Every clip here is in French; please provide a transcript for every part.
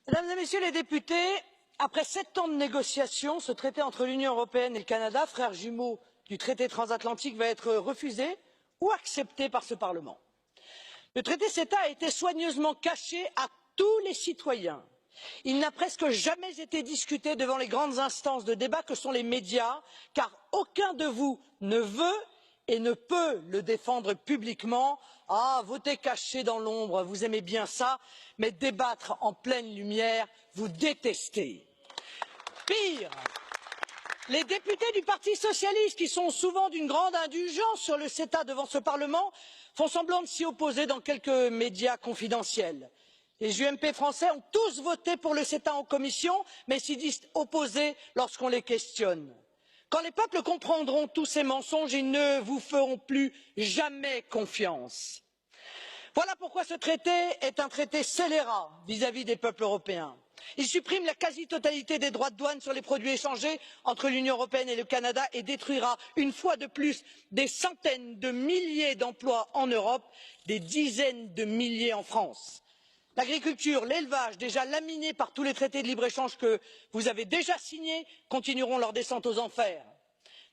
Mesdames et Messieurs les députés, après 7 ans de négociations, ce traité entre l'Union européenne et le Canada, frères jumeaux du traité transatlantique, va être refusé ou accepté par ce Parlement. Le traité CETA a été soigneusement caché à tous les citoyens. Il n'a presque jamais été discuté devant les grandes instances de débat que sont les médias, car aucun de vous ne veut et ne peut le défendre publiquement. Ah, voter caché dans l'ombre, vous aimez bien ça, mais débattre en pleine lumière, vous détestez. Pire, les députés du Parti socialiste, qui sont souvent d'une grande indulgence sur le CETA devant ce Parlement, font semblant de s'y opposer dans quelques médias confidentiels. Les UMP français ont tous voté pour le CETA en commission, mais s'y disent opposés lorsqu'on les questionne. Quand les peuples comprendront tous ces mensonges, ils ne vous feront plus jamais confiance. Voilà pourquoi ce traité est un traité scélérat vis-à-vis des peuples européens. Il supprime la quasi-totalité des droits de douane sur les produits échangés entre l'Union européenne et le Canada et détruira une fois de plus des centaines de milliers d'emplois en Europe, des dizaines de milliers en France. L'agriculture, l'élevage, déjà laminés par tous les traités de libre-échange que vous avez déjà signés, continueront leur descente aux enfers.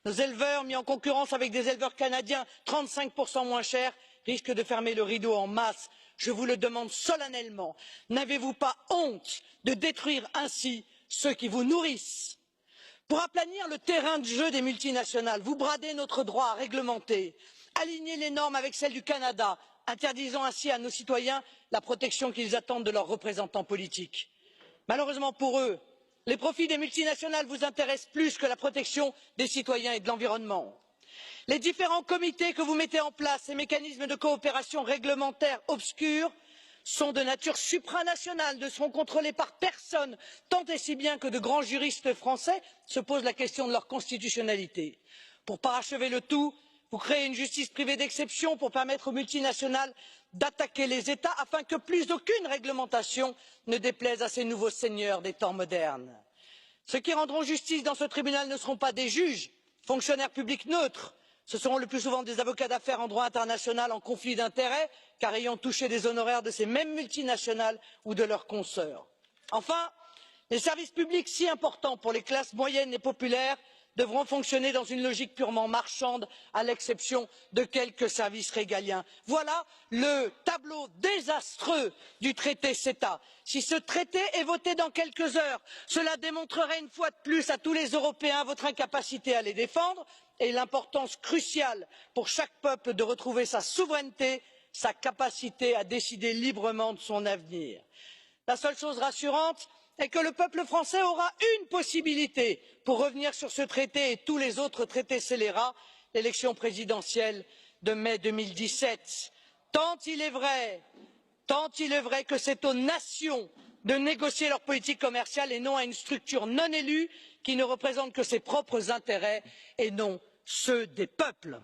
Nos éleveurs, mis en concurrence avec des éleveurs canadiens 35% moins chers, risquent de fermer le rideau en masse. Je vous le demande solennellement, n'avez-vous pas honte de détruire ainsi ceux qui vous nourrissent? Pour aplanir le terrain de jeu des multinationales, vous bradez notre droit à réglementer, alignez les normes avec celles du Canada, interdisant ainsi à nos citoyens la protection qu'ils attendent de leurs représentants politiques. Malheureusement pour eux, les profits des multinationales vous intéressent plus que la protection des citoyens et de l'environnement. Les différents comités que vous mettez en place, ces mécanismes de coopération réglementaire obscurs, sont de nature supranationale, ne seront contrôlés par personne, tant et si bien que de grands juristes français se posent la question de leur constitutionnalité. Pour parachever le tout, vous créez une justice privée d'exception pour permettre aux multinationales d'attaquer les États afin que plus aucune réglementation ne déplaise à ces nouveaux seigneurs des temps modernes. Ceux qui rendront justice dans ce tribunal ne seront pas des juges, fonctionnaires publics neutres. Ce seront le plus souvent des avocats d'affaires en droit international en conflit d'intérêts, car ayant touché des honoraires de ces mêmes multinationales ou de leurs consoeurs. Enfin, les services publics si importants pour les classes moyennes et populaires devront fonctionner dans une logique purement marchande, à l'exception de quelques services régaliens. Voilà le tableau désastreux du traité CETA. Si ce traité est voté dans quelques heures, cela démontrerait une fois de plus à tous les Européens votre incapacité à les défendre et l'importance cruciale pour chaque peuple de retrouver sa souveraineté, sa capacité à décider librement de son avenir. La seule chose rassurante est que le peuple français aura une possibilité pour revenir sur ce traité et tous les autres traités scélérats, l'élection présidentielle de mai 2017. Tant il est vrai que c'est aux nations de négocier leur politique commerciale et non à une structure non élue qui ne représente que ses propres intérêts et non ceux des peuples.